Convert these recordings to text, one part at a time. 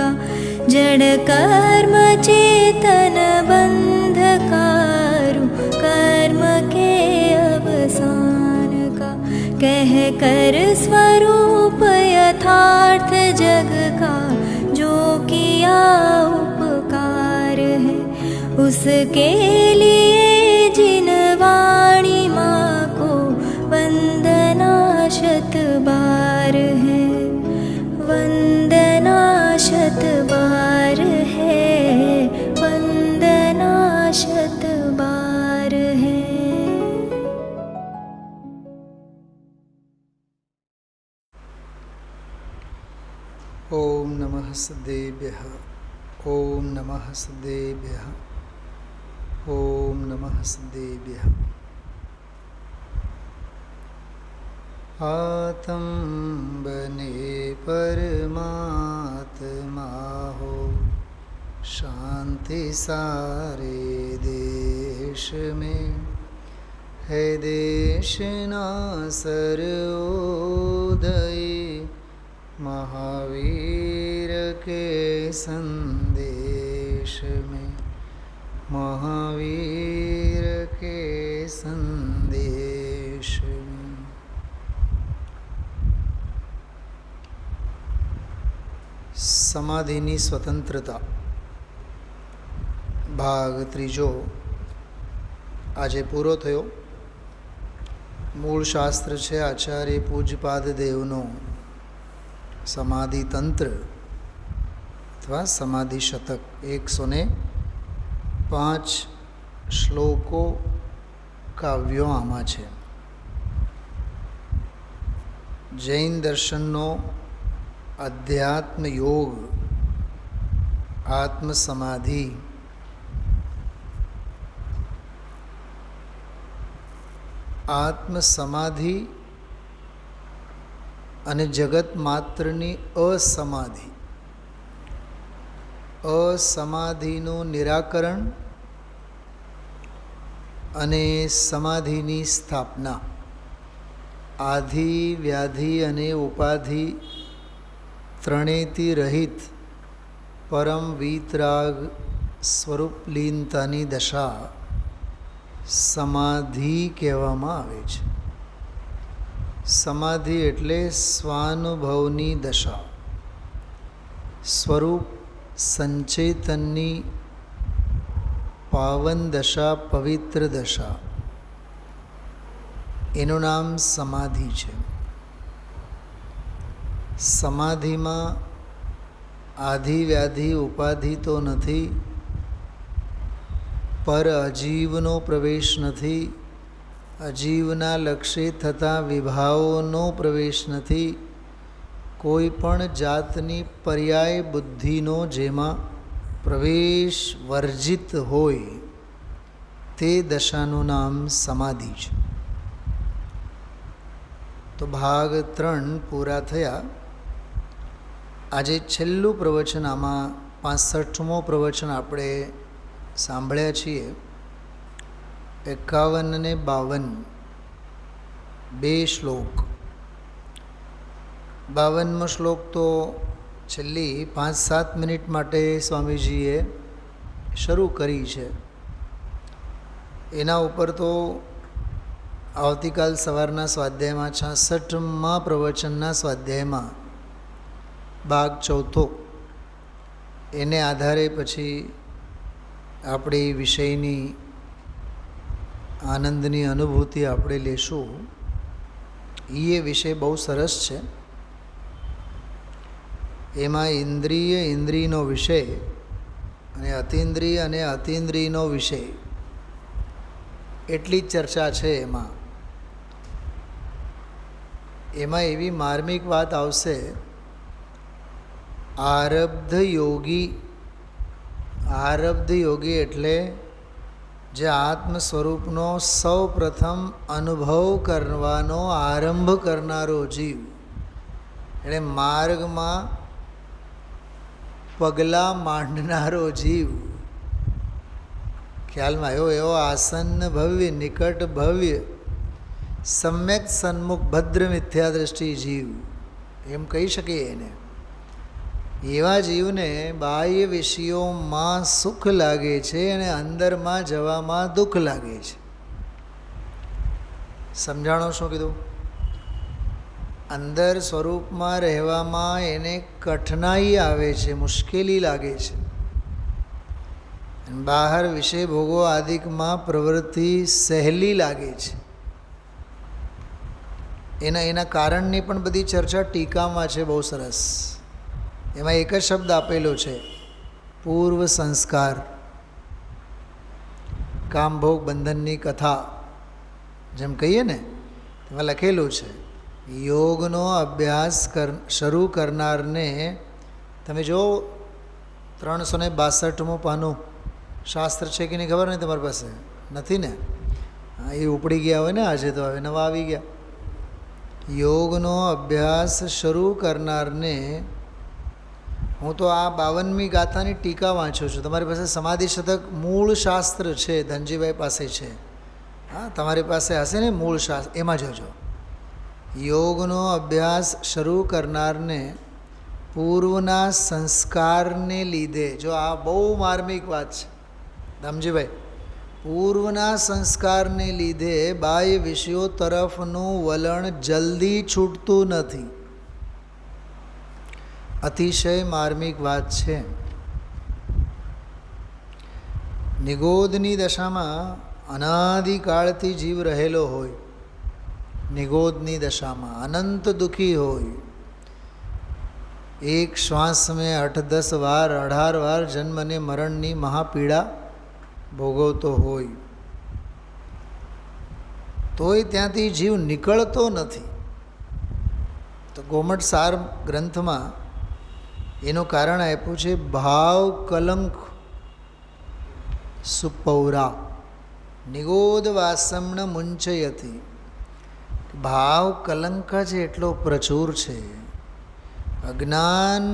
का जड़ कर्म चेतन बंधकारु कर्म के अवसान का कह कर स्वरूप यथार्थ जग का जो किया उपकार है उसके लिए जिन वाणी माँ को वंदना शत बार है वंदना शत बार है वंदना शत बार है। ओम नमः सदेभ्यः ओम नमः सदेभ्यः ओम नमः सदेभ्यः। आत्म बने परमात्मा हो शांति सारे देश में है देश ना सर्वोदय महावीर के संदेश में महावीर के संदेश में। સમાધિની સ્વતંત્રતા ભાગ ત્રીજો આજે પૂરો થયો. મૂળ શાસ્ત્ર છે આચાર્ય પૂજપાદ દેવનો સમાધિ તંત્ર અથવા સમાધિ શતક. 105 શ્લોકો કાવ્યો આમાં છે. જૈન દર્શનનો અધ્યાત્મ યોગ આત્મ સમાધિ આત્મ સમાધિ અને જગત માત્રની અસમાધિ અસમાધિનું નિરાકરણ અને સમાધિની સ્થાપના આધિ વ્યાધિ અને ઉપાધિ ત્રણેયથી રહિત પરમ વીતરાગ સ્વરૂપ લીનતાની દશા સમાધિ કહેવામાં આવે છે. સમાધિ એટલે સ્વાનુભવની દશા, સ્વરૂપ સંચેતનની પાવન દશા, પવિત્ર દશા, એનું નામ સમાધિ છે. સમાધિમાં આધિ વ્યાધિ ઉપાધિ તો નથી, પર અજીવનો પ્રવેશ નથી, અજીવના લક્ષ્ય થતા વિભાવોનો પ્રવેશ નથી, કોઈ પણ જાતની પર્યાય બુદ્ધિનો જેમાં પ્રવેશ વર્જિત હોય તે દશાનું નામ સમાધિ છે. તો ભાગ 3 પૂરા થયા. આજે છેલ્લું પ્રવચન, આમાં 65મો પ્રવચન આપણે સાંભળ્યા છીએ. 51 અને 52 બે શ્લોક. 52મો શ્લોક તો છેલ્લી 5-7 મિનિટ માટે સ્વામીજીએ શરૂ કરી છે. એના ઉપર તો આવતીકાલ સવારના સ્વાધ્યાયમાં 66મા પ્રવચનના સ્વાધ્યાયમાં ભાગ 4 એને આધારે પછી આપણી વિષયની આનંદની અનુભૂતિ આપણે લેશું. એ વિષય બહુ સરસ છે. એમાં ઇન્દ્રિયનો વિષય અને અતિન્દ્રિયનો વિષય એટલી જ ચર્ચા છે. એમાં એવી માર્મિક વાત આવશે, આરબ્ધ યોગી એટલે જે આત્મ સ્વરૂપનો સૌ પ્રથમ અનુભવ કરવાનો આરંભ કરનારો જીવ, એટલે માર્ગમાં પગલાં માંડનારો જીવ. ખ્યાલમાં આવ્યો? એવો આસન્ન ભવ્ય, નિકટ ભવ્ય, સમ્યક સન્મુખ ભદ્ર મિથ્યા દ્રષ્ટિ જીવ, એમ કહી શકીએ એને. એવા જીવને બાહ્ય વિષયોમાં સુખ લાગે છે અને અંદરમાં જવામાં દુઃખ લાગે છે. સમજાણો શું કીધું? અંદર સ્વરૂપમાં રહેવામાં એને કઠિનાઈ આવે છે, મુશ્કેલી લાગે છે. બહાર વિષય ભોગો આદિકમાં પ્રવૃત્તિ સહેલી લાગે છે. એના કારણની પણ બધી ચર્ચા ટીકામાં છે, બહુ સરસ. એમાં એક જ શબ્દ આપેલો છે, પૂર્વ સંસ્કાર. કામભોગ બંધનની કથા જેમ કહીએ ને, એમાં લખેલું છે, યોગનો અભ્યાસ શરૂ કરનારને, તમે જો 362મું પાનું શાસ્ત્ર છે કે નહીં ખબર નહીં તમારી પાસે? નથી ને? એ ઉપડી ગયા હોય ને, આજે તો હવે નવા આવી ગયા. યોગનો અભ્યાસ શરૂ કરનારને, હું તો આ 52મી ગાથાની ટીકા વાંચું છું. તમારી પાસે સમાધિ શતક મૂળ શાસ્ત્ર છે, ધનજીભાઈ પાસે છે. હા, તમારી પાસે હશે ને મૂળ શાસ્ત્ર, એમાં જોજો. યોગનો અભ્યાસ શરૂ કરનારને પૂર્વના સંસ્કારને લીધે, જો આ બહુ માર્મિક વાત છે ધમજીભાઈ, પૂર્વના સંસ્કારને લીધે બાહ્ય વિષયો તરફનું વલણ જલ્દી છૂટતું નથી. અતિશય માર્મિક વાત છે. નિગોદની દશામાં અનાદિકાળથી જીવ રહેલો હોય, નિગોદની દશામાં અનંત દુઃખી હોય, એક શ્વાસ મેં 8-10 વાર 18 વાર જન્મ અને મરણની મહાપીડા ભોગવતો હોય, તોય ત્યાંથી જીવ નીકળતો નથી. તો ગોમટ સાર ગ્રંથમાં એનું કારણ આપ્યું છે, ભાવ કલંક સુપૌરા નિગોદ વાસમણ મુંચયતી. ભાવ કલંક જ એટલો પ્રચુર છે, અજ્ઞાન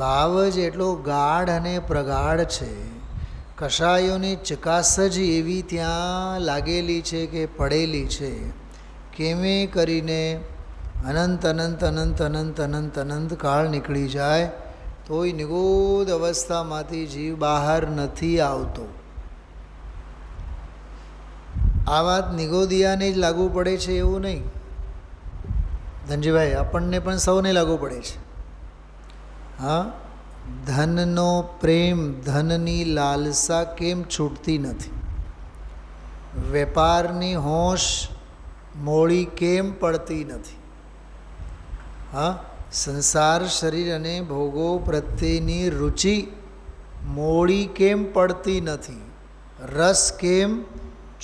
ભાવ જ એટલો ગાઢ અને પ્રગાઢ છે. કષાયોની ચકાસ જ એવી ત્યાં લાગેલી છે કે પડેલી છે. કેમે કરીને અનંત અનંત અનંત અનંત અનંત અનંત કાળ નીકળી જાય તોય નિગોદ અવસ્થામાંથી જીવ બહાર નથી આવતો. આ વાત નિગોદિયાને જ લાગુ પડે છે એવું નહીં ધનજીભાઈ, આપણને પણ સૌને લાગુ પડે છે. હા, ધનનો પ્રેમ, ધનની લાલસા કેમ છૂટતી નથી? વેપારની હોશ મોડી કેમ પડતી નથી? હા, સંસાર શરીર અને ભોગો પ્રત્યેની રુચિ મોડી કેમ પડતી નથી? રસ કેમ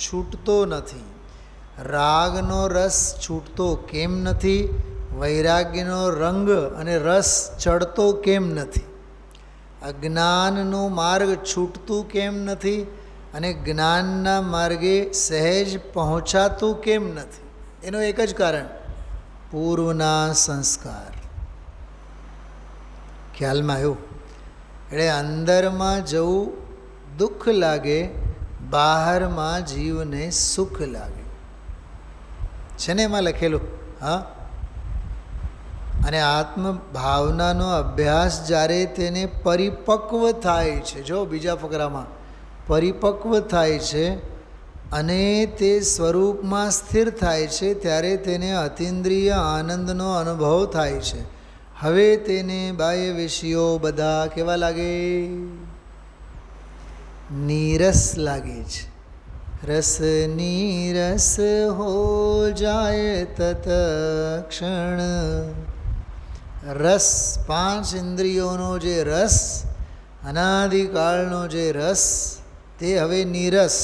છૂટતો નથી? રાગનો રસ છૂટતો કેમ નથી? વૈરાગ્યનો રંગ અને રસ ચડતો કેમ નથી? અજ્ઞાનનો માર્ગ છૂટતું કેમ નથી? અને જ્ઞાનના માર્ગે સહેજ પહોંચાતું કેમ નથી? એનું એક જ કારણ, પૂર્વના સંસ્કાર. ખ્યાલમાં આવ્યું? એટલે અંદરમાં જવું દુઃખ લાગે, બહારમાં જીવને સુખ લાગે છે ને, એમાં લખેલું. હા, અને આત્મભાવનાનો અભ્યાસ જ્યારે તેને પરિપક્વ થાય છે, જો બીજા ફકરામાં પરિપક્વ થાય છે અને તે સ્વરૂપમાં સ્થિર થાય છે, ત્યારે તેને અતિન્દ્રિય આનંદનો અનુભવ થાય છે. હવે તેને બાહ્ય વિષયો બધા કેવા લાગે? નીરસ લાગે છે. રસ નીરસ હો જાય તત ક્ષણ. રસ, 5 ઇન્દ્રિયોનો જે રસ, અનાદિકાળનો જે રસ, તે હવે નીરસ.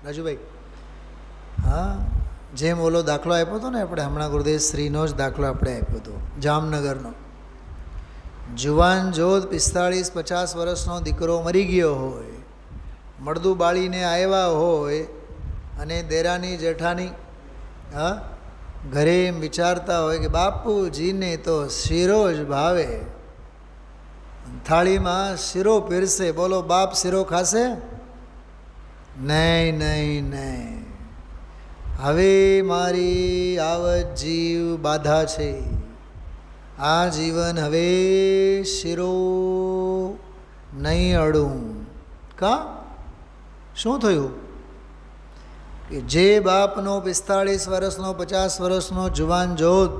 રાજુભાઈ, હા, જેમ ઓલો દાખલો આપ્યો હતો ને આપણે હમણાં, ગુરુદેવ શ્રીનો જ દાખલો આપણે આપ્યો હતો જામનગરનો. જુવાન જોધ 45-50 વર્ષનો દીકરો મરી ગયો હોય, મળદું બાળીને આવ્યા હોય અને દેરાની જેઠાની હા ઘરે એમ વિચારતા હોય કે બાપુજીને તો શીરો જ ભાવે, થાળીમાં શીરો પીરસે, બોલો બાપ શીરો ખાશે? નહીં નહીં નહીં, હવે મારી આવત જીવ બાધા છે. આ જીવન હવે શિરો નહીં અડું. કા શું થયું કે જે બાપનો 45 વર્ષનો 50 વર્ષનો જુવાન જોત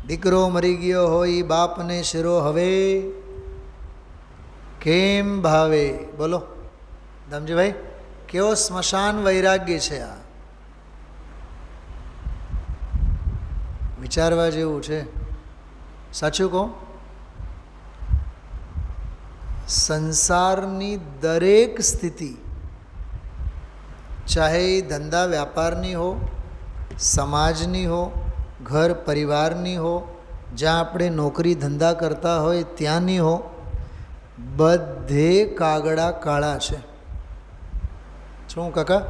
દીકરો મરી ગયો હોય એ બાપને શિરો હવે કેમ ભાવે? બોલો ધમજીભાઈ, કેવો સ્મશાન વૈરાગ્ય છે આ. વિચારવા જેવું છે. સાચું કહું, સંસારની દરેક સ્થિતિ, ચાહે ધંધા વ્યાપારની હો, સમાજની હો, ઘર પરિવારની હો, જ્યાં આપણે નોકરી ધંધા કરતા હોય ત્યાંની હો, બધે કાગડા કાળા છે. શું કાકા,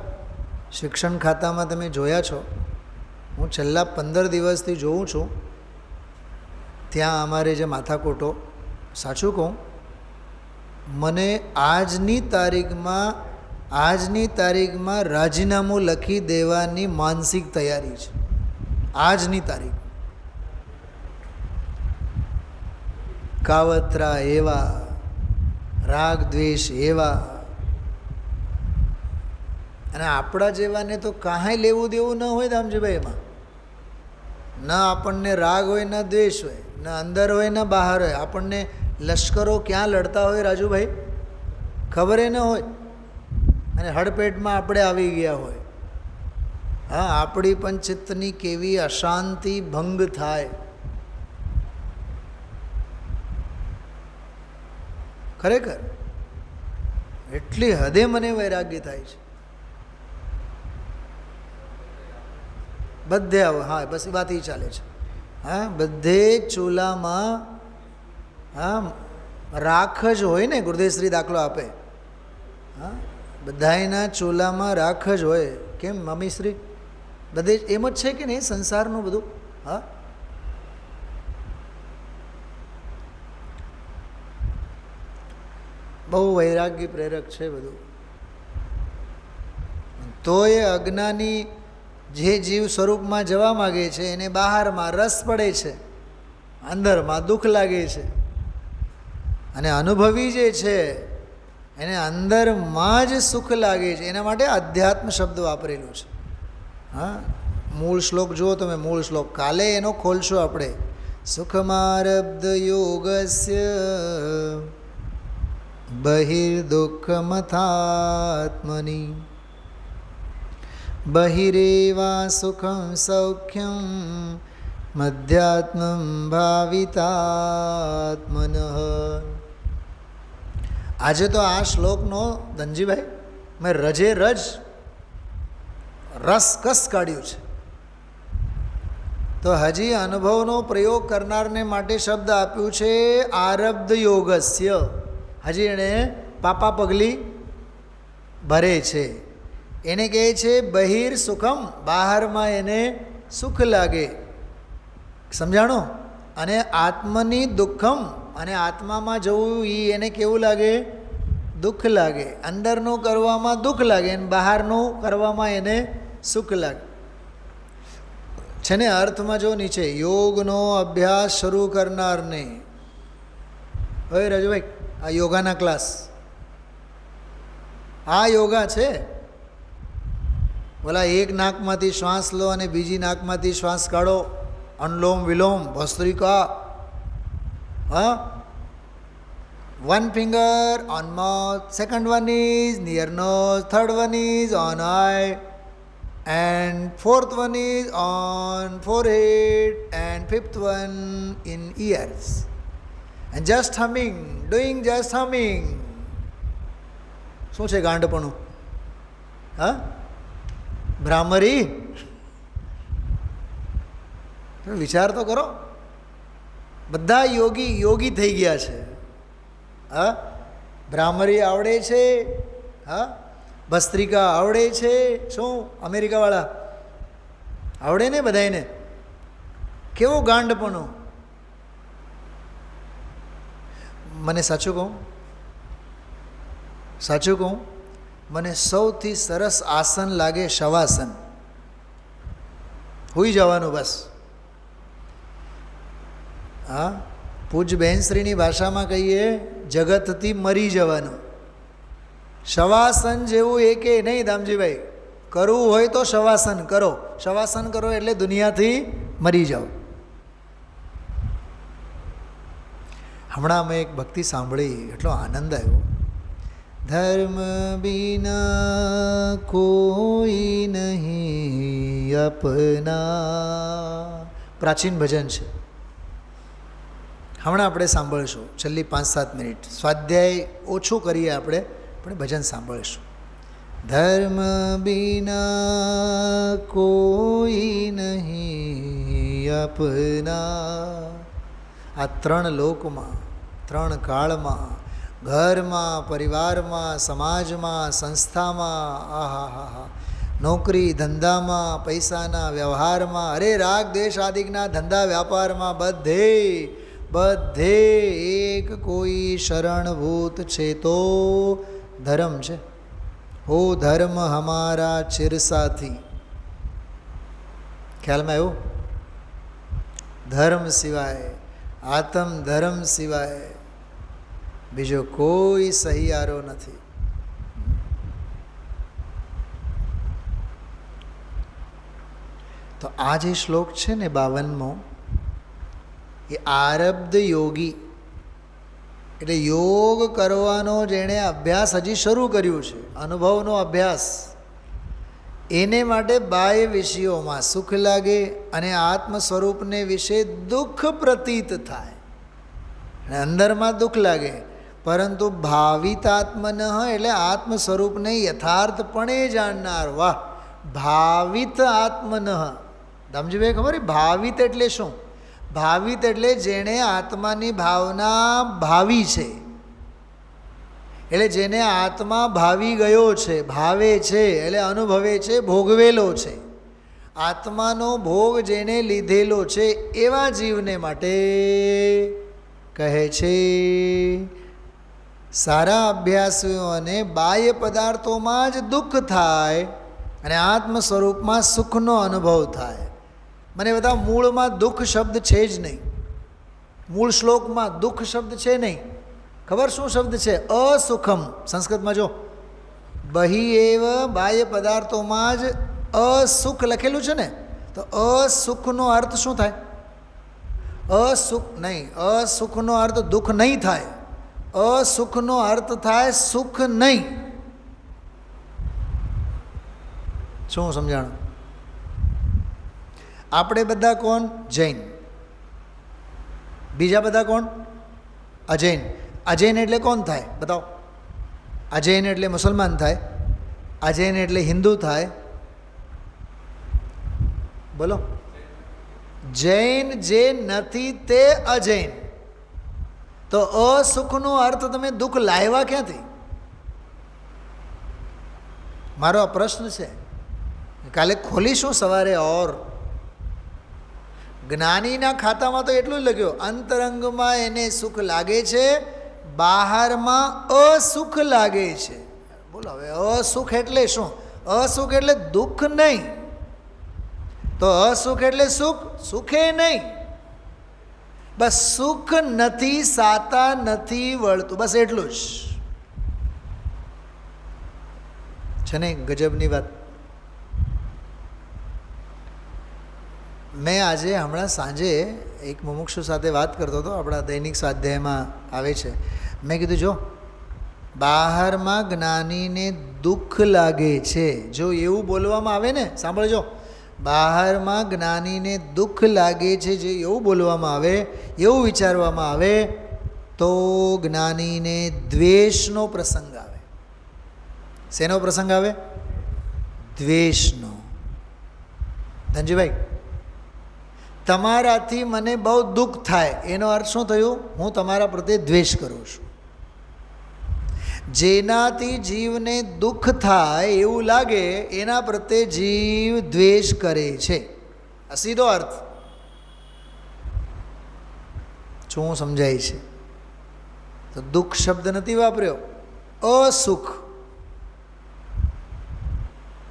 શિક્ષણ ખાતામાં તમે જોયા છો, હું છેલ્લા 15 દિવસથી જોઉં છું, ત્યાં અમારે જે માથાકોટો, સાચું કહું, મને આજની તારીખમાં રાજીનામું લખી દેવાની માનસિક તૈયારી છે. આજની તારીખ. કાવતરા એવા, રાગ દ્વેષ એવા, અને આપણા જેવાને તો કાંઈ લેવું દેવું ન હોય દામજીભાઈ. એમાં ન આપણને રાગ હોય, ન દ્વેષ હોય, ન અંદર હોય, ન બહાર હોય. આપણને લશ્કરો ક્યાં લડતા હોય રાજુભાઈ ખબર ન હોય, અને હડપેટમાં આપણે આવી ગયા હોય. હા, આપણી પણ ચિત્તની કેવી અશાંતિ ભંગ થાય. ખરેખર એટલી હદે મને વૈરાગ્ય થાય છે. બધે આવો. હા, બસ વાત એ ચાલે છે. હા, બધે ચૂલામાં રાખ જ હોય ને. ગુરુદેવશ્રી દાખલો આપે. હા, બધાયના ચૂલામાં રાખ જ હોય. કેમ મમ્મીશ્રી? બધે એમ જ છે કે નહીં સંસારનું બધું? હા, બહુ વૈરાગ્ય પ્રેરક છે બધું. તો એ અજ્ઞાની જે જીવ સ્વરૂપમાં જવા માગે છે એને બહારમાં રસ પડે છે, અંદરમાં દુઃખ લાગે છે. અને અનુભવી જે છે એને અંદરમાં જ સુખ લાગે છે. એના માટે અધ્યાત્મ શબ્દ વાપરેલો છે. હા, મૂળ શ્લોક જુઓ તમે. મૂળ શ્લોક કાલે એનો ખોલશો આપણે. સુખમારબ્ધ યોગસ્ય બહિર્દુઃખમથાત્મની બહિરેવા સુખમ સૌખ્યમ મધ્યાત્મમ ભાવિતાત્મન. આજે તો આ શ્લોકનો ધનજીભાઈ મેં રજે રજ રસકસ કાઢ્યું છે. તો હજી અનુભવનો પ્રયોગ કરનારને માટે શબ્દ આપ્યું છે આરબ્ધ યોગસ્ય. હજી એણે પાપા પગલી ભરે છે. એને કહે છે બહિર સુખમ, બહારમાં એને સુખ લાગે. સમજાણો? અને આત્મની દુઃખમ, અને આત્મામાં જવું એ એને કેવું લાગે? દુઃખ લાગે. અંદરનું કરવામાં દુઃખ લાગે અને બહારનું કરવામાં એને સુખ લાગે. છે ને? અર્થમાં જો નીચે યોગનો અભ્યાસ શરૂ કરનારને, હવે રાજુભાઈ આ યોગાના ક્લાસ, આ યોગા છે. બોલા એક નાકમાંથી શ્વાસ લો અને બીજી નાકમાંથી શ્વાસ કાઢો. અનુલોમ વિલોમ, ભસ્ત્રિકા. હા, one finger on mouth, second one is near nose, third one is on eye, and fourth one is on forehead, and fifth one in ears. And just humming, doing just humming. શું છે ગાંડપણું? હા, ભ્રામરી. વિચાર તો કરો. બધા યોગી થઈ ગયા છે. હા, ભ્રામરી આવડે છે. હા, ભસ્ત્રિકા આવડે છે. શું અમેરિકાવાળા આવડે ને બધાને? કેવો ગાંડપણું. મને સાચું કહું, મને સૌથી સરસ આસન લાગે શવાસન. હોઈ જવાનું બસ. હા, પૂજ બહેનશ્રીની ભાષામાં કહીએ જગતથી મરી જવાનું. શવાસન જેવું એકે નહીં દામજીભાઈ. કરવું હોય તો શવાસન કરો. શવાસન કરો એટલે દુનિયાથી મરી જાઓ. હમણાં મેં એક ભક્તિ સાંભળી, એટલો આનંદ આવ્યો. ધર્મ બિના કોઈ નહીં અપના. પ્રાચીન ભજન છે, હમણાં આપણે સાંભળીશું. છેલ્લી 5-7 મિનિટ સ્વાધ્યાય ઓછું કરીએ આપણે, પણ ભજન સાંભળીશું. ધર્મ બિના કોઈ નહીં અપના. આ 3 લોકમાં, 3 કાળમાં, ઘરમાં, પરિવારમાં, સમાજમાં, સંસ્થામાં, આહા, નોકરી ધંધામાં, પૈસાના વ્યવહારમાં, અરે રાગ દેશ આદિકના ધંધા વ્યાપારમાં, બધે એક કોઈ શરણભૂત છે તો ધર્મ છે. હો ધર્મ હમારા ચિરસાથી. ખ્યાલમાં આવ્યું? ધર્મ સિવાય, આત્મ ધર્મ સિવાય બીજો કોઈ સહિયારો નથી. તો આ જે શ્લોક છે ને 52મો, એ આરબ્ધ યોગી એટલે યોગ કરવાનો જેણે અભ્યાસ હજી શરૂ કર્યું છે, અનુભવનો અભ્યાસ, એને માટે બાહ્ય વિષયોમાં સુખ લાગે અને આત્મ સ્વરૂપને વિશે દુઃખ પ્રતીત થાય અને અંદરમાં દુઃખ લાગે, પરંતુ ભાવિત આત્મન એટલે આત્મ સ્વરૂપને યથાર્થપણે જાણનાર. વાહ! ભાવિત આત્મન. દામજીભાઈ ખબર? ભાવિત એટલે શું? ભાવિત એટલે જેણે આત્માની ભાવના ભાવી છે, એટલે જેને આત્મા ભાવી ગયો છે, ભાવે છે એટલે અનુભવે છે, ભોગવેલો છે, આત્માનો ભોગ જેને લીધેલો છે, એવા જીવને માટે કહે છે સારા અભ્યાસીઓને બાહ્ય પદાર્થોમાં જ દુઃખ થાય અને આત્મ સ્વરૂપમાં સુખનો અનુભવ થાય. મને બધા મૂળમાં દુઃખ શબ્દ છે જ નહીં, મૂળ શ્લોકમાં દુઃખ શબ્દ છે નહીં. ખબર શું શબ્દ છે? અસુખમ. સંસ્કૃતમાં જો બહી એવ બાહ્ય પદાર્થોમાં જ અસુખ લખેલું છે ને, તો અસુખનો અર્થ શું થાય? અસુખ નહીં, અસુખનો અર્થ દુઃખ નહીં થાય, અસુખનો અર્થ થાય સુખ નહીં. શું સમજાણું? આપણે બધા કોણ? જૈન. બીજા બધા કોણ? અજૈન. અજૈન એટલે કોણ થાય? બતાવો. અજૈન એટલે મુસલમાન થાય, અજૈન એટલે હિન્દુ થાય. બોલો. જૈન જે નથી તે અજૈન. તો અસુખનો અર્થ તમે દુઃખ લાવ્યા ક્યાંથી? મારો આ પ્રશ્ન છે, કાલે ખોલીશું સવારે. ઓર જ્ઞાનીના ખાતામાં તો એટલું જ લખ્યું, અંતરંગમાં એને સુખ લાગે છે, બહારમાં અસુખ લાગે છે. બોલો હવે અસુખ એટલે શું? અસુખ એટલે દુઃખ નહીં, તો અસુખ એટલે સુખ? સુખે નહીં. બસ સુખ નથી, સાતા નથી વળતું, બસ એટલું જ છે ને. ગજબની વાત. મેં આજે હમણાં સાંજે એક મુમુક્ષુ સાથે વાત કરતો હતો, આપણા દૈનિક સ્વાધ્યાયમાં આવે છે. મેં કીધું જો બહારમાં જ્ઞાનીને દુઃખ લાગે છે, જો એવું બોલવામાં આવે ને, સાંભળજો, બહારમાં જ્ઞાનીને દુઃખ લાગે છે, જે એવું બોલવામાં આવે, એવું વિચારવામાં આવે, તો જ્ઞાનીને દ્વેષનો પ્રસંગ આવે. શેનો પ્રસંગ આવે? દ્વેષનો. ધનજીભાઈ, તમારાથી મને બહુ દુઃખ થાય, એનો અર્થ શું થયું? હું તમારા પ્રત્યે દ્વેષ કરું છું. જેનાથી જીવને દુઃખ થાય એવું લાગે એના પ્રત્યે જીવ દ્વેષ કરે છે. આ સીધો અર્થ. શું સમજાય છે? તો દુઃખ શબ્દ નથી વાપર્યો, અસુખ.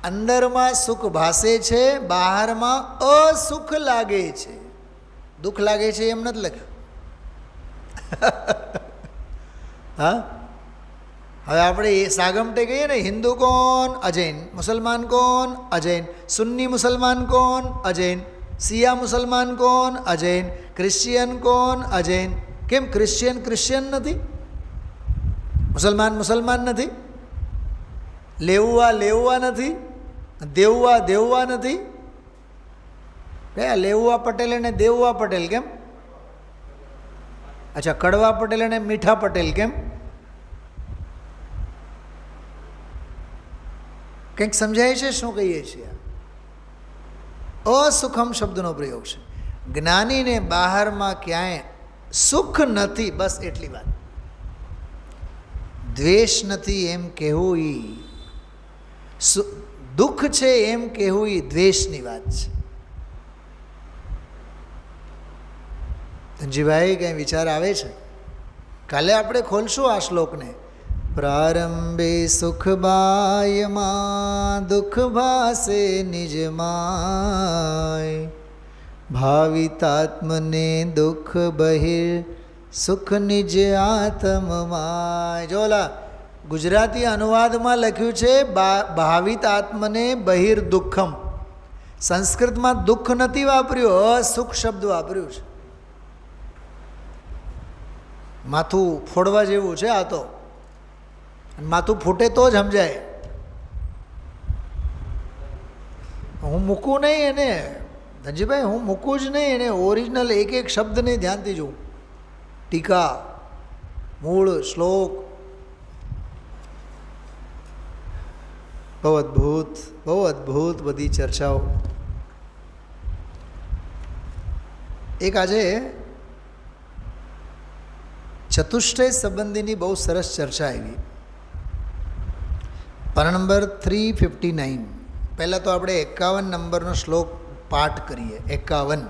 અંદરમાં સુખ ભાસે છે, બહારમાં અસુખ લાગે છે. દુઃખ લાગે છે એમ નથી લખ્યું. હા, હવે આપણે એ સાગમટે કહીએ ને, હિન્દુ કોણ? અજૈન. મુસલમાન કોણ? અજૈન. સુન્ની મુસલમાન કોણ? અજૈન. શિયા મુસલમાન કોણ? અજૈન. ક્રિશ્ચિયન કોણ? અજૈન. કેમ ક્રિશ્ચિયન નથી? મુસલમાન નથી? લેવુઆ નથી? દેવુઆ નથી? કયા? લેવુઆ પટેલ અને દેવુઆ પટેલ કેમ? અચ્છા, કડવા પટેલ અને મીઠા પટેલ કેમ? કંઈક સમજાય છે શું કહીએ છીએ? અસુખમ શબ્દનો પ્રયોગ છે. જ્ઞાનીને બહારમાં ક્યાંય સુખ નથી, બસ એટલી વાત. દ્વેષ નથી એમ કહેવું એ દુઃખ છે, એમ કહેવું એ દ્વેષની વાત છે. ધનજીભાઈ કંઈ વિચાર આવે છે? કાલે આપણે ખોલશું આ શ્લોકને. પ્રારંભે સુખ બાયમાં દુઃખ ભાસે નિજમાય, ભાવિતાત્મને દુઃખ બહિર સુખ નિજ આત્મમાય. જોલા ગુજરાતી અનુવાદમાં લખ્યું છે ભાવિત આત્મને બહિર દુઃખમ. સંસ્કૃતમાં દુઃખ નથી વાપર્યું, અસુખ શબ્દ વાપર્યું છે. માથું ફોડવા જેવું છે આ તો, માથું ફૂટે તો જ સમજાય. હું મૂકું નહીં એને ધનજીભાઈ, હું મૂકું જ નહીં એને. ઓરિજિનલ એક એક શબ્દને ધ્યાનથી જોઉં. ટીકા, મૂળ, શ્લોક, બહુ અદ્ભુત બધી ચર્ચાઓ. એક આજે ચતુષ્ટય સંબંધીની બહુ સરસ ચર્ચા આવી. પાના નંબર 359. પહેલાં તો આપણે 51 નંબરનો શ્લોક પાઠ કરીએ. 51.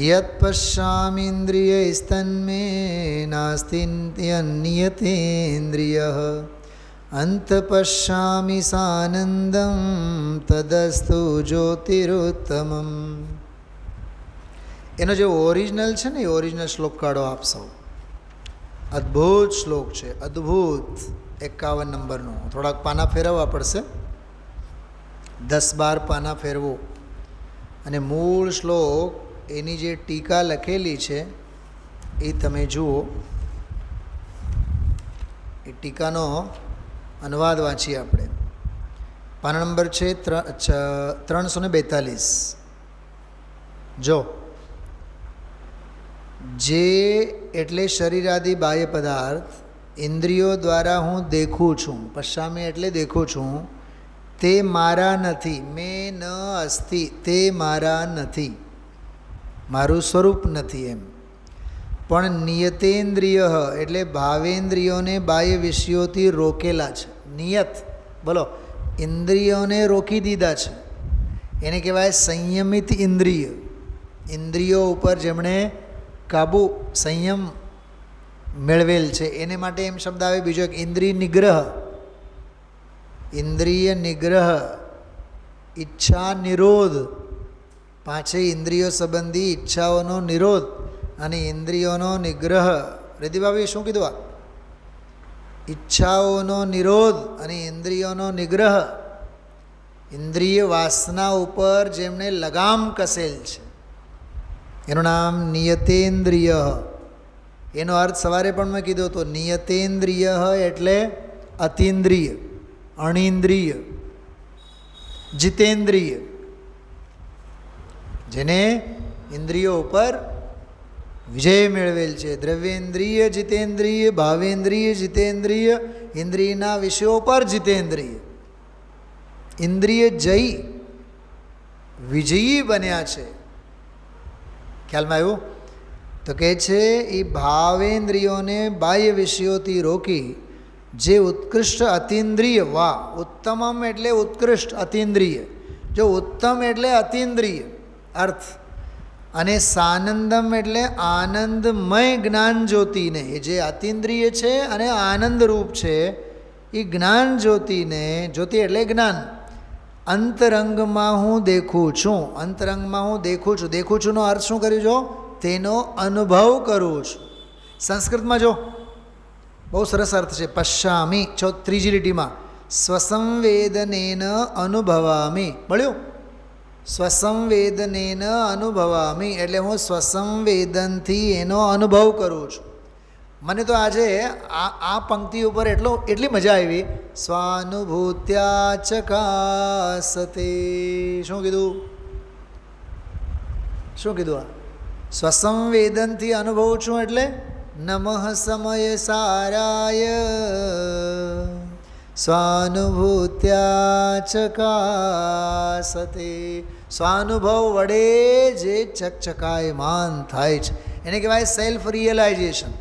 યત પશ્યામિન્દ્રિય સ્તન્મે નાસ્તિન્યતેન્દ્રિય અંત પશ્યામિ સાનંદમ તદસ્તુ જ્યોતિરુત્તમમ. એનો જે ઓરિજિનલ છે ને, એ ઓરિજિનલ શ્લોક કાઢો આપ સૌ. અદ્ભુત શ્લોક છે, અદ્ભુત. 51 નંબરનો. થોડાક પાના ફેરવવા પડશે, 10-12 પાના ફેરવો અને મૂળ શ્લોક એની જે ટીકા લખેલી છે એ તમે જુઓ. એ ટીકાનો અનુવાદ વાંચીએ આપણે. પાના નંબર છે 342. જો જે એટલે શરીરાદિ બાહ્ય પદાર્થ ઇન્દ્રિયો દ્વારા હું દેખું છું, પશ્ચામી એટલે દેખું છું, તે મારા નથી. મેં ન અસ્તિ, તે મારા નથી, મારું સ્વરૂપ નથી એમ. પણ નિયતેન્દ્રિય એટલે ભાવેન્દ્રિયોને બાહ્ય વિષયોથી રોકેલા છે. નિયત બોલો, ઇન્દ્રિયોને રોકી દીધા છે. એને કહેવાય સંયમિત ઇન્દ્રિય. ઇન્દ્રિયો ઉપર જેમણે કાબુ, સંયમ મેળવેલ છે, એને માટે એમ શબ્દ આવે બીજો એક, ઇન્દ્રિય નિગ્રહ. ઇન્દ્રિય નિગ્રહ, ઈચ્છા નિરોધ. પાંચેય ઇન્દ્રિયો સંબંધી ઈચ્છાઓનો નિરોધ અને ઇન્દ્રિયોનો નિગ્રહ. રેદીભાભી શું કીધું? આ ઈચ્છાઓનો નિરોધ અને ઇન્દ્રિયોનો નિગ્રહ. ઇન્દ્રિય વાસના ઉપર જેમણે લગામ કસેલ છે એનું નામ નિયતેન્દ્રિય. એનો અર્થ સવારે પણ મેં કીધો હતો. નિયતેન્દ્રિય એટલે અતિન્દ્રિય, અણિન્દ્રિય, જીતેન્દ્રિય. જેને ઇન્દ્રિયો ઉપર વિજય મેળવેલ છે. દ્રવ્યેન્દ્રિય જીતેન્દ્રિય, ભાવેન્દ્રિય જીતેન્દ્રિય, ઇન્દ્રિયના વિષયો પર જીતેન્દ્રિય. ઇન્દ્રિય જય વિજયી બન્યા છે. ખ્યાલમાં આવ્યું? તો કહે છે એ ભાવેન્દ્રિયોને બાહ્ય વિષયોથી રોકી જે ઉત્કૃષ્ટ અતિન્દ્રિય. વાહ! ઉત્તમમ એટલે ઉત્કૃષ્ટ, અતિન્દ્રિય. જો ઉત્તમ એટલે અતિન્દ્રિય અર્થ, અને સાનંદમ એટલે આનંદમય જ્ઞાન જ્યોતિને. એ જે અતિન્દ્રિય છે અને આનંદરૂપ છે એ જ્ઞાન જ્યોતિને, જ્યોતિ એટલે જ્ઞાન, અંતરંગમાં હું દેખું છું. અંતરંગમાં હું દેખું છું. દેખું છુંનો અર્થ શું કર્યું? જો તેનો અનુભવ કરું છું. સંસ્કૃતમાં જો બહુ સરસ અર્થ છે. પશ્યામી ત્રીજી લીટીમાં સ્વસંવેદનેન અનુભવામી મળ્યું. સ્વસંવેદનેન અનુભવામી એટલે હું સ્વસંવેદનથી એનો અનુભવ કરું છું. મને તો આજે આ પંક્તિ ઉપર એટલી મજા આવી. સ્વાનુભૂત્યા ચકાસતે. શું કીધું? આ સ્વસંવેદનથી અનુભવું છું એટલે નમઃ સમય સારાય સ્વાનુભૂત્યા ચકાસતે. સ્વાનુભવ વડે જે ચકચકાયમાન થાય છે એને કહેવાય સેલ્ફ રિયલાઇઝેશન.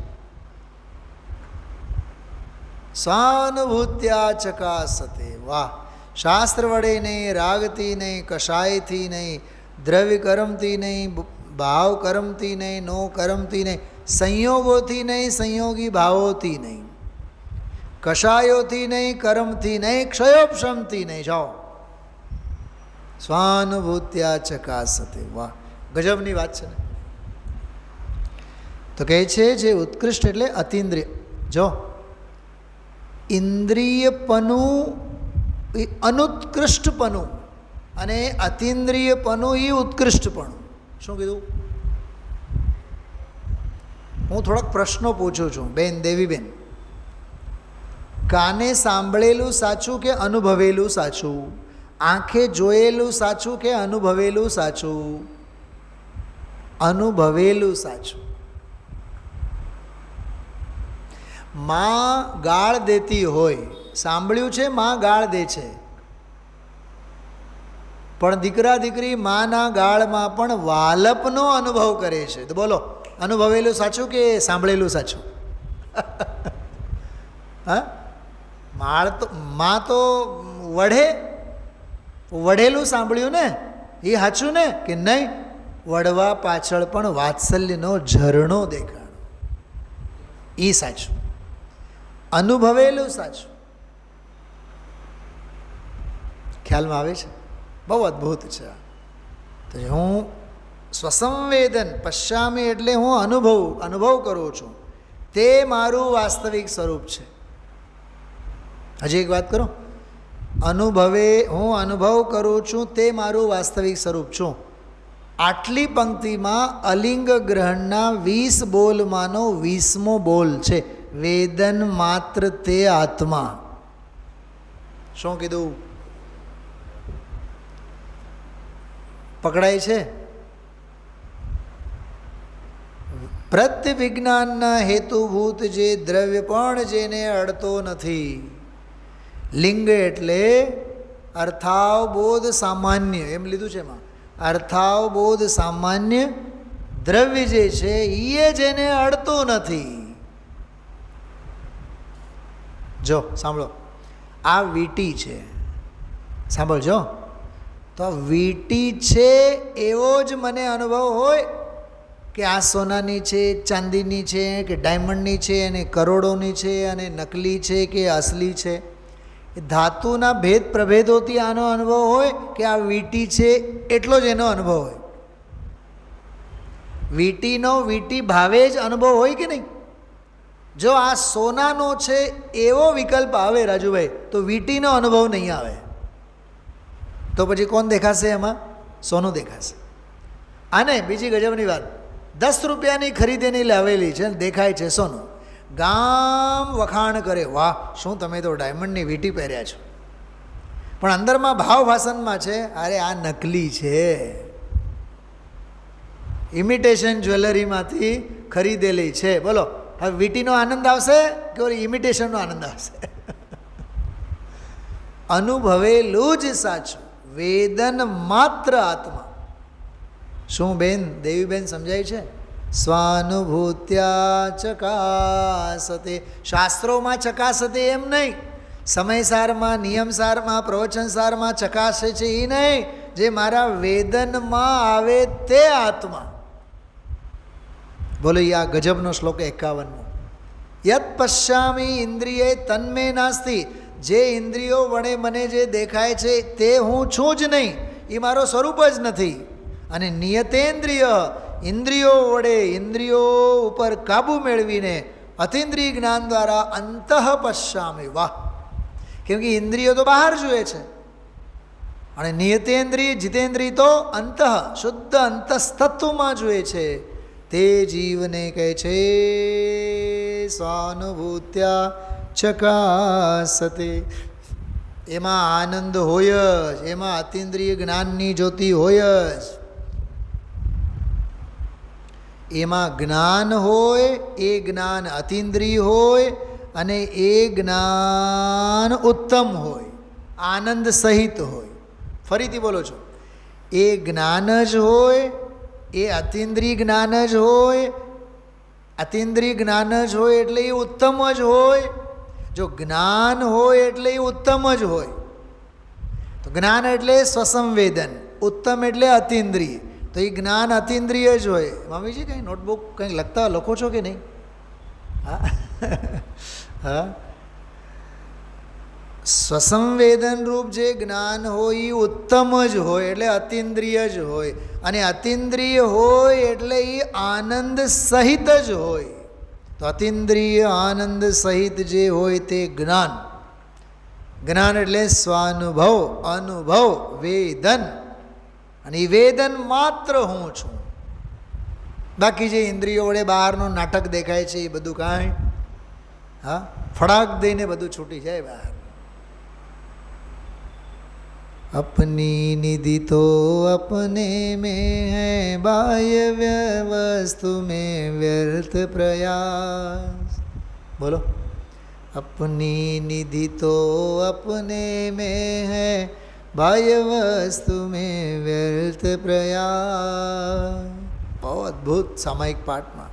સ્વાનુભૂત્યા ચકાસતે. વાહ! શાસ્ત્ર વડે નહીં, રાગથી નહીં, કષાયથી નહીં, દ્રવ્ય કર્મથી નહીં, ભાવ કર્મથી નહીં, નો કર્મથી નહીં, સંયોગોથી નહીં, સંયોગી ભાવોથી નહીં, કષાયોથી નહીં, કર્મથી નહીં, ક્ષયોપશમથી નહીં. જાઓ સ્વાનુભૂત્યા ચકાસતે. વાહ! ગજબની વાત છે ને. તો કહે છે જે ઉત્કૃષ્ટ એટલે અતિન્દ્રિય. જો ઇન્દ્રિયપનું અનુત્કૃષ્ટપનું અને અતિન્દ્રિયપનું એ ઉત્કૃષ્ટપણું. શું કીધું? હું થોડાક પ્રશ્નો પૂછું છું બેન દેવીબેન. કાને સાંભળેલું સાચું કે અનુભવેલું સાચું? આંખે જોયેલું સાચું કે અનુભવેલું સાચું? અનુભવેલું સાચું. માં ગાળ દેતી હોય, સાંભળ્યું છે માં ગાળ દે છે, પણ દીકરા દીકરી માના ગાળમાં પણ વાલપનો અનુભવ કરે છે. તો બોલો અનુભવેલું સાચું કે સાંભળેલું સાચું? હા, માં તો વઢેલું સાંભળ્યું ને એ સાચું ને કે નહીં? વડવા પાછળ પણ વાત્સલ્યનો ઝરણો દેખાણો એ સાચું. અનુભવેલું સાચું. ખ્યાલમાં આવે છે? બહુ અદ્ભુત છે. તો હું સ્વસંવેદન પશ્યામી એટલે હું અનુભવ કરું છું. તે મારું વાસ્તવિક સ્વરૂપ છે. હજી એક વાત કરો. હું અનુભવ કરું છું તે મારું વાસ્તવિક સ્વરૂપ છું. આટલી પંક્તિમાં અલિંગ ગ્રહણના 20 બોલમાંનો 20મો બોલ છે વેદન માત્ર તે આત્મા. શું કીધું? પકડાય છે? પ્રત્યવિજ્ઞાનના હેતુભૂત જે દ્રવ્ય પણ જેને અડતો નથી. લિંગ એટલે અર્થાવબોધ સામાન્ય એમ લીધું છે એમાં. અર્થાવબોધ સામાન્ય દ્રવ્ય જે છે એ જેને અડતું નથી. જો સાંભળો, આ વીંટી છે, સાંભળજો. તો વીંટી છે એવો જ મને અનુભવ હોય કે આ સોનાની છે, ચાંદીની છે કે ડાયમંડની છે અને કરોડોની છે અને નકલી છે કે અસલી છે. ધાતુના ભેદ પ્રભેદોથી આનો અનુભવ હોય કે આ વીંટી છે એટલો જ એનો અનુભવ હોય. વીંટીનો વીંટી ભાવે જ અનુભવ હોય કે નહીં? જો આ સોનાનો છે એવો વિકલ્પ આવે રાજુભાઈ તો વીંટીનો અનુભવ નહીં આવે. તો પછી કોણ દેખાશે એમાં? સોનું દેખાશે. અને બીજી ગજબની વાત, 10 રૂપિયાની ખરીદેની લાવેલી છે, દેખાય છે સોનું. ગામ વખાણ કરે, વાહ શું તમે તો ડાયમંડની વીંટી પહેર્યા છો. પણ અંદરમાં ભાવ ભાષણમાં છે, અરે આ નકલી છે, ઇમિટેશન જ્વેલરીમાંથી ખરીદેલી છે. બોલો હવે વીંટીનો આનંદ આવશે કે ઓલી ઇમિટેશનનો આનંદ આવશે? અનુભવેલું જ સાચું. વેદન માત્ર આત્મા. શું બેન દેવીબેન સમજાય છે? સ્વાનુભૂત્યા ચકાસતે. શાસ્ત્રોમાં ચકાસતે એમ નહીં, સમયસારમાં, નિયમસારમાં, પ્રવચનસારમાં ચકાસે છે એ નહીં. જે મારા વેદનમાં આવે તે આત્મા. બોલો આ ગજબનો શ્લોક 51મો. યત પશ્યામી ઇન્દ્રિયે તન્મે નાસ્તિ. જે ઇન્દ્રિયો વડે મને જે દેખાય છે તે હું છું જ નહીં, એ મારો સ્વરૂપ જ નથી. અને નિયતેન્દ્રિય ઇન્દ્રિયો વડે ઇન્દ્રિયો ઉપર કાબુ મેળવીને અતિન્દ્રિય જ્ઞાન દ્વારા અંતઃ પશ્યામિ. વાહ! કેમ કે ઇન્દ્રિયો તો બહાર જુએ છે અને નિયતેન્દ્રિય જીતેન્દ્રિય તો અંતઃ શુદ્ધ અંતઃસ્તત્વમાં જુએ છે. તે જીવને કહે છે સ્વાનુભૂત્યા ચકાસતે. એમાં આનંદ હોય જ, એમાં અતિન્દ્રિય જ્ઞાનની જ્યોતિ હોય જ. એમાં જ્ઞાન હોય, એ જ્ઞાન અતિન્દ્રિય હોય અને એ જ્ઞાન ઉત્તમ હોય, આનંદ સહિત હોય. ફરીથી બોલો છો, એ જ્ઞાન જ હોય, એ અતિન્દ્રિય જ્ઞાન જ હોય. અતિન્દ્રિય જ્ઞાન જ હોય એટલે એ ઉત્તમ જ હોય. જો જ્ઞાન હોય એટલે એ ઉત્તમ જ હોય. તો જ્ઞાન એટલે સ્વસંવેદન, ઉત્તમ એટલે અતિન્દ્રિય. તો એ જ્ઞાન અતિન્દ્રિય જ હોય. મમ્મીજી કંઈ નોટબુક કંઈક લખો છો કે નહીં? હા હા. સ્વસંવેદન રૂપ જે જ્ઞાન હોય એ ઉત્તમ જ હોય એટલે અતિન્દ્રિય જ હોય. અને અતિન્દ્રિય હોય એટલે એ આનંદ સહિત જ હોય. તો અતિન્દ્રિય આનંદ સહિત જે હોય તે જ્ઞાન. જ્ઞાન એટલે સ્વાનુભવ, અનુભવ, વેદન. અને એ વેદન માત્ર હું છું. બાકી જે ઇન્દ્રિયો વડે બહારનું નાટક દેખાય છે એ બધું કાંઈ હા ફડાક દઈને બધું છૂટી જાય બહાર. अपनी निधि तो अपने में है, बाह्य वस्तु में व्यर्थ प्रयास. बोलो, अपनी निधि तो अपने में है, बाह्य वस्तु में व्यर्थ प्रयास. બહુ અદ્ભુત સામાયિક પાઠમાં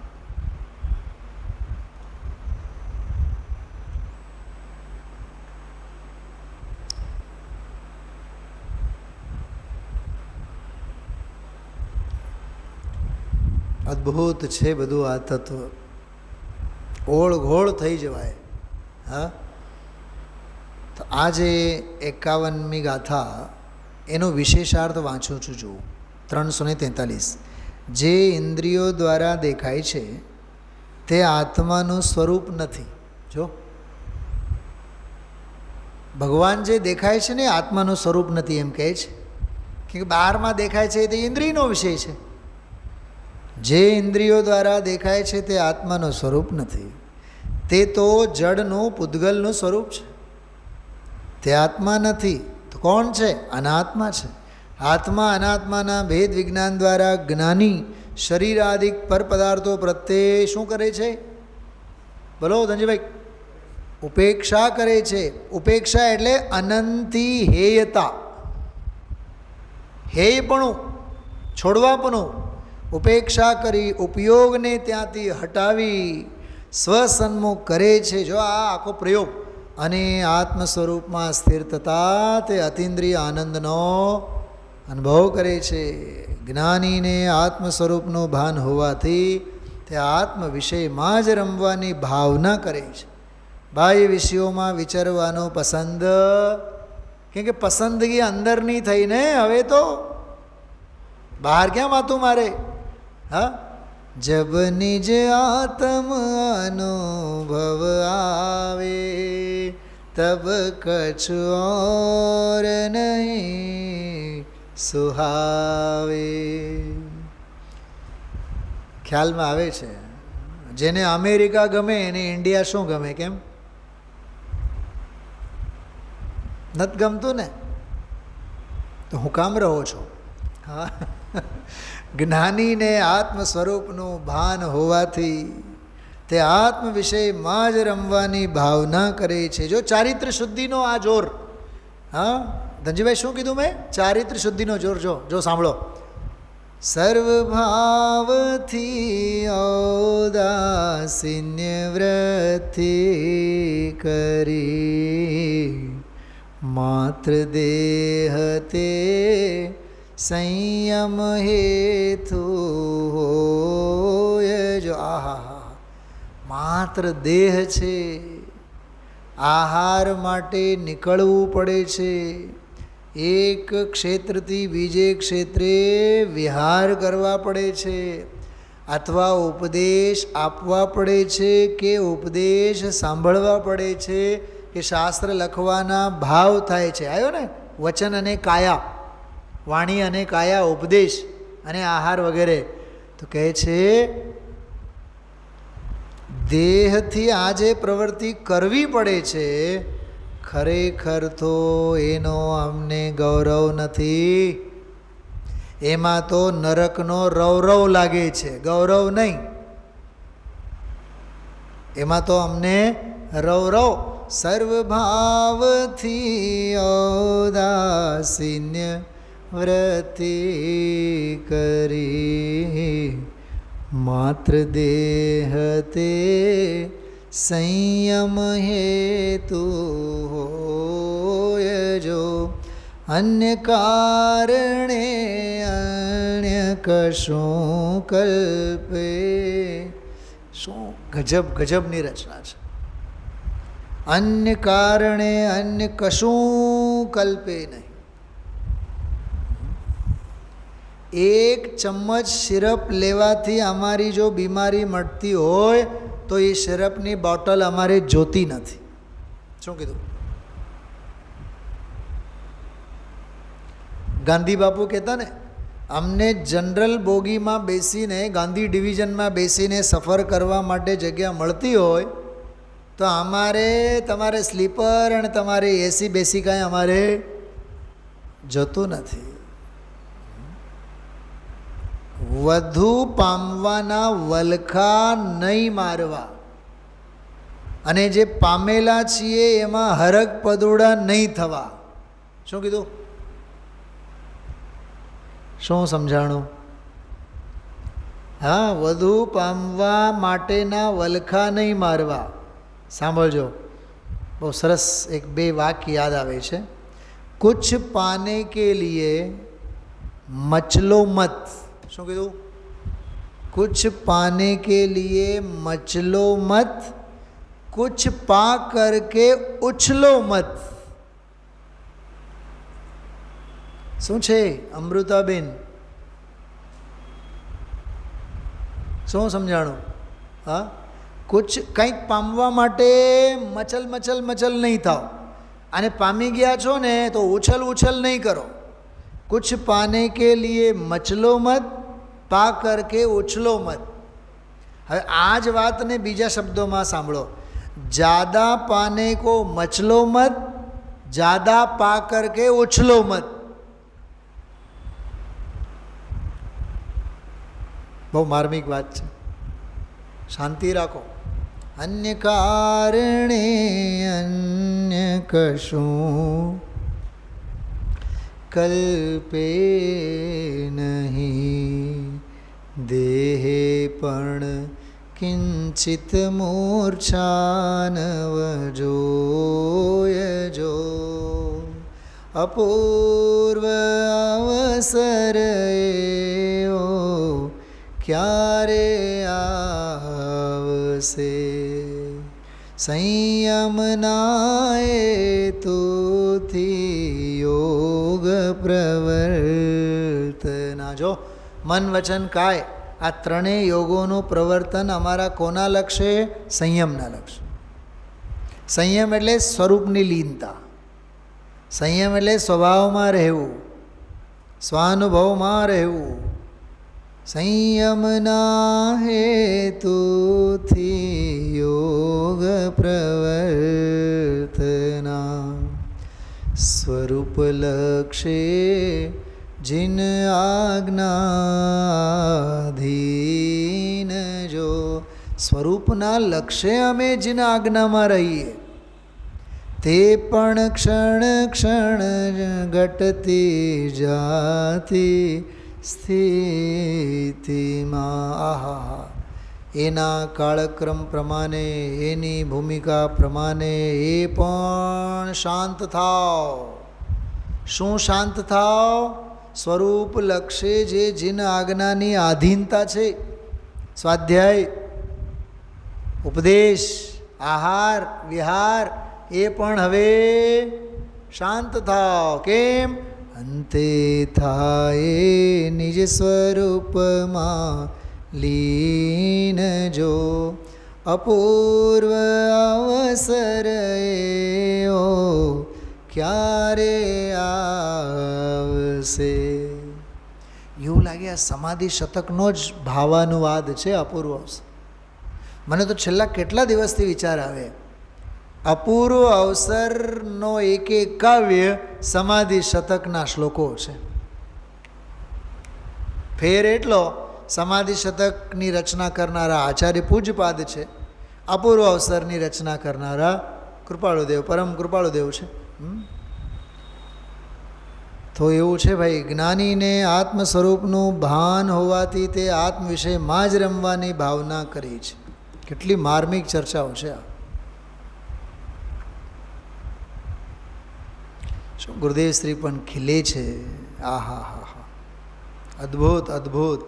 અદ્ભુત છે બધું આ તત્વ. ઓળઘોળ થઈ જવાય. હા, તો આ જે 51મી ગાથા એનો વિશેષાર્થ વાંચું છું. જુઓ 343. જે ઇન્દ્રિયો દ્વારા દેખાય છે તે આત્માનું સ્વરૂપ નથી. જો ભગવાન જે દેખાય છે ને આત્માનું સ્વરૂપ નથી એમ કહે છે કે બહારમાં દેખાય છે તે ઇન્દ્રિયનો વિષય છે. જે ઇન્દ્રિયો દ્વારા દેખાય છે તે આત્માનું સ્વરૂપ નથી. તે તો જડનું પૂતગલનું સ્વરૂપ છે. તે આત્મા નથી. તો કોણ છે? અનાત્મા છે. આત્મા અનાત્માના ભેદ વિજ્ઞાન દ્વારા જ્ઞાની શરીરાદિક પર પદાર્થો પ્રત્યે શું કરે છે? બોલો ધનજીભાઈ. ઉપેક્ષા કરે છે. ઉપેક્ષા એટલે અનંતી હેયતા, હેયપણું, છોડવાપણું. ઉપેક્ષા કરી ઉપયોગને ત્યાંથી હટાવી સ્વસન્મુખ કરે છે. જો આ આખો પ્રયોગ અને આત્મ સ્વરૂપમાં સ્થિર થતાં તે અતિન્દ્રિય આનંદનો અનુભવ કરે છે. જ્ઞાનીને આત્મ સ્વરૂપનું ભાન હોવાથી તે આત્મ વિષયમાં જ રમવાની ભાવના કરે છે. બાહ્ય વિષયોમાં વિચારવાનો પસંદ, કેમ કે પસંદગી અંદરની થઈને હવે તો બહાર ક્યાં માતું મારે. હા, જબ નિજ આત્મ અનુભવ આવે તબ કછ ઓર નહીં સુહાવે. ખ્યાલમાં આવે છે. જેને અમેરિકા ગમે એને ઇન્ડિયા શું ગમે? કેમ નથી ગમતું ને? તો હું કામ રહો છો? હા, જ્ઞાનીને આત્મ સ્વરૂપનું ભાન હોવાથી તે આત્મ વિષયમાં જ રમવાની ભાવના કરે છે. જો ચારિત્ર શુદ્ધિનો આ જોર. હા ધનજીભાઈ શું કીધું મેં? ચારિત્ર શુદ્ધિનો જોર. જો સાંભળો. સર્વભાવથી ઔદાસીન્ય વૃત્તિ કરી માત્ર દેહ તે સંયમ હેતુ હોય. જો આહા, માત્ર દેહ છે, આહાર માટે નીકળવું પડે છે. એક ક્ષેત્રથી બીજે ક્ષેત્રે વિહાર કરવા પડે છે. અથવા ઉપદેશ આપવા પડે છે કે ઉપદેશ સાંભળવા પડે છે કે શાસ્ત્ર લખવાના ભાવ થાય છે? આવ્યો ને, વચન અને કાયા, વાણી અને કાયા, ઉપદેશ અને આહાર વગેરે. તો કહે છે દેહથી આ જે પ્રવૃત્તિ કરવી પડે છે, ખરેખર તો એનો અમને ગૌરવ નથી. એમાં તો નરકનો રવરવ લાગે છે, ગૌરવ નહીં. એમાં તો અમને રવરવ. સર્વભાવથી ઔદાસીન્ય વ્રતિ કરી, માત્ર દેહ તે સંયમ હેતુ હોય જો, અન્ય કારણે અન્ય કશું કલ્પે. શું ગજબની રચના છે! અન્ય કારણે અન્ય કશું કલ્પે નહીં. એક ચમ્મચ સિરપ લેવાથી અમારી જો બીમારી મટતી હોય તો એ સિરપની બોટલ અમારે જોતી નથી. શું કીધું? ગાંધી બાપુ કહેતા ને, અમને જનરલ બોગીમાં બેસીને, ગાંધી ડિવિઝનમાં બેસીને સફર કરવા માટે જગ્યા મળતી હોય તો તમારે સ્લીપર અને તમારે એસી બેસી કાંઈ અમારે જતું નથી. વધુ પામવાના વલખા નહીં મારવા, અને જે પામેલા છીએ એમાં હરક પદુડા નહીં થવા. શું કીધું? શું સમજાણું? હા, વધુ પામવા માટેના વલખા નહીં મારવા. સાંભળજો, બહુ સરસ એક બે વાક્ય યાદ આવે છે. કુછ પાને કે લીએ મચલો મત. શું કીધું? कुछ पाने के लिए मचलो मत, कुछ पा करके उछलो मत. શું છે અમૃતાબેન? શું સમજાણું? હા, કુછ કંઈક પામવા માટે મચલ નહીં થાવ, અને પામી ગયા છો ને તો ઉછલ નહીં કરો. कुछ पाने के लिए मचलो मत, पा करके उछलो मत. હવે આ જ વાતને બીજા શબ્દોમાં સાંભળો. જ્યાદા પાને કો મચલો મત, જ્યાદા પા કરકે ઉછલો મત. બહુ માર્મિક વાત છે, શાંતિ રાખો. અન્ય કારણે અન્ય કશું કલ્પે નહીં, દેહે પણ કિંચિત મૂર્છાનવ જોય જો, અપૂર્વ અવસર એવો ક્યારે આવશે, સંયમના હેતુથી યોગ પ્રવર્તના. જો મન વચન કાય આ ત્રણેય યોગોનું પ્રવર્તન અમારા કોના લક્ષ્ય? સંયમના લક્ષ્ય. સંયમ એટલે સ્વરૂપની લીનતા, સંયમ એટલે સ્વભાવમાં રહેવું, સ્વાનુભવમાં રહેવું. સંયમના હેતુથી યોગ પ્રવર્તના, સ્વરૂપ લક્ષ્ય जिन આજ્ઞાધીન. જો સ્વરૂપના લક્ષ્ય અમે જીન આજ્ઞામાં રહીએ તે પણ ક્ષણ ઘટતી જાતી સ્થિતિમાં. આહા, એના કાળક્રમ પ્રમાણે, એની ભૂમિકા પ્રમાણે એ પણ શાંત થાવ. શું શાંત થાવ? સ્વરૂપ લક્ષ્ય જે જીન આજ્ઞાની આધીનતા છે, સ્વાધ્યાય, ઉપદેશ, આહાર, વિહાર, એ પણ હવે શાંત થાવ. કેમ? અંતે થાય નિજ સ્વરૂપમાં લીન જો અપૂર્વ અવસર એવો ક્યારે આવશે. એવું લાગે આ સમાધિ શતકનો જ ભાવાનુવાદ છે અપૂર્વ અવસર. મને તો છેલ્લા કેટલા દિવસથી વિચાર આવે, અપૂર્વ અવસરનો એક કાવ્ય સમાધિ શતકના શ્લોકો છે. ફેર એટલો, સમાધિ શતકની રચના કરનારા આચાર્ય પૂજ્યપાદ છે, અપૂર્વ અવસરની રચના કરનારા કૃપાળુદેવ, પરમ કૃપાળુદેવ છે. તો એવું છે ભાઈ, જ્ઞાનીને આત્મ સ્વરૂપનું ભાન હોવાથી તે આત્મ વિષયમાં જ રમવાની ભાવના કરી છે. કેટલી માર્મિક ચર્ચાઓ છે આ. શું ગુરુદેવ શ્રી પણ ખીલે છે. આહા હા હા, અદ્ભુત અદ્ભુત.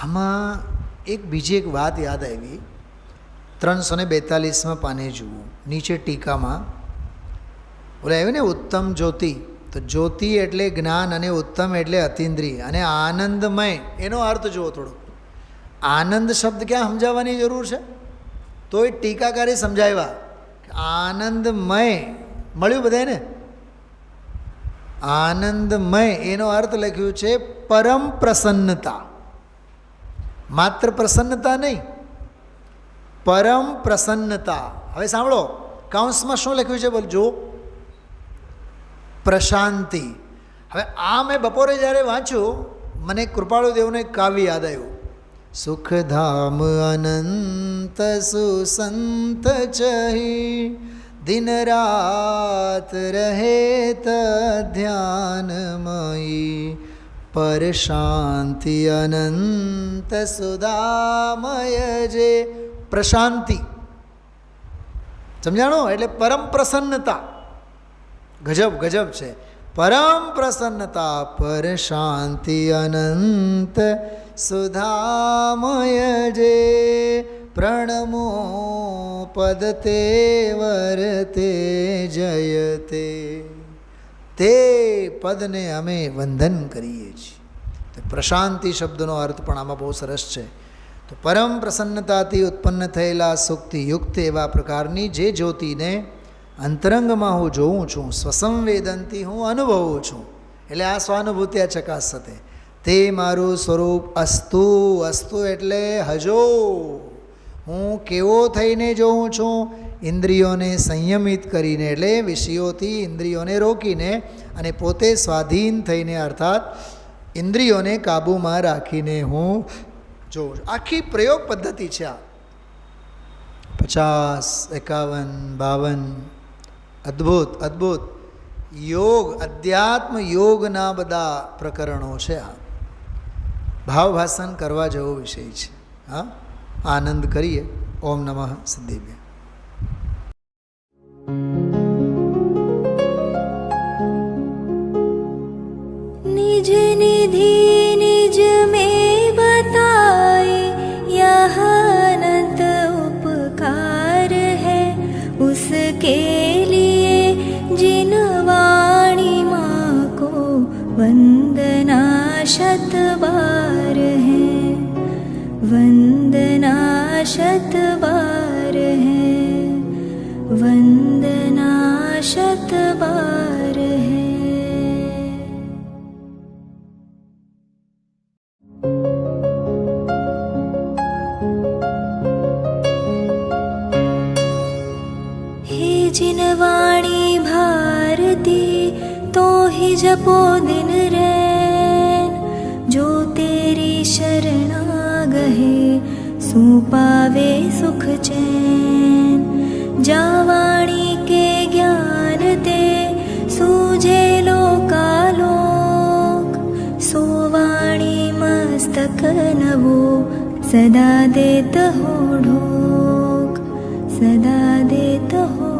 આમાં બીજી એક વાત યાદ આવી. 342માં પાને જુઓ, નીચે ટીકામાં બોલે આવ્યું ને ઉત્તમ જ્યોતિ. તો જ્યોતિ એટલે જ્ઞાન અને ઉત્તમ એટલે અતિન્દ્રિય અને આનંદમય. એનો અર્થ જુઓ થોડો. આનંદ શબ્દ ક્યાં સમજાવવાની જરૂર છે? તો એ ટીકાકારે સમજાવ્યા કે આનંદમય મળ્યું બધાને. આનંદમય એનો અર્થ લખ્યું છે પરમ પ્રસન્નતા. માત્ર પ્રસન્નતા નહીં, પરમ પ્રસન્નતા. હવે સાંભળો, કૌંસમાં શું લખ્યું છે બોલજો? પ્રશાંતિ. હવે આ મેં બપોરે જ્યારે વાંચ્યું, મને કૃપાળુદેવનું એક કાવ્ય યાદ આવ્યું. સુખધામ અનંત સુસંત ચહી દિન રાત રહે ધ્યાનમયી પર શાંતિ અનંત સુદામય જે. પ્રશાંતિ સમજાણો એટલે પરમ પ્રસન્નતા. ગજબ ગજબ છે. પરમ પ્રસન્નતા પર શાંતિ અનંત સુધામય જે પ્રણમો પદતે વર્તે જયતે. તે પદને અમે વંદન કરીએ છીએ. તો પ્રશાંતિ શબ્દનો અર્થ પણ આમાં બહુ સરસ છે. તો પરમ પ્રસન્નતાથી ઉત્પન્ન થયેલા સુખથી યુક્ત એવા પ્રકારની જે જ્યોતિને અંતરંગમાં હું જોઉં છું, સ્વસંવેદનથી હું અનુભવું છું, એટલે આ સ્વાનુભૂતિ આ ચકાસતે, તે મારું સ્વરૂપ અસ્તુ. અસ્તુ એટલે હજો. હું કેવો થઈને જોઉં છું? ઇન્દ્રિયોને સંયમિત કરીને, એટલે વિષયોથી ઇન્દ્રિયોને રોકીને અને પોતે સ્વાધીન થઈને, અર્થાત ઇન્દ્રિયોને કાબૂમાં રાખીને હું જોઉં છું. આખી પ્રયોગ પદ્ધતિ છે આ. 50, 51, 52 અદ્ભુત અદ્ભુત યોગ, અધ્યાત્મ યોગના બધા પ્રકરણો છે આ. ભાવભાષણ કરવા જેવો વિષય છે. હા, આનંદ કરીએ. ઓમ નમઃ સિદ્ધેભ્ય. निज निधि निज में बताए यह अनंत उपकार है उसके लिए जिन वाणी माँ को वंदना शत बार है, वंदना शत बार है, वंदना शत बार है. जिन वाणी भारती तो ही जपो दिन रैन, जो तेरी शरणा गहे सो पावे सुख चैन. जा वाणी के ज्ञान ते सूझे लोकालोक, सो वाणी मस्तक नवो सदा देत हो ढोक, सदा देत हो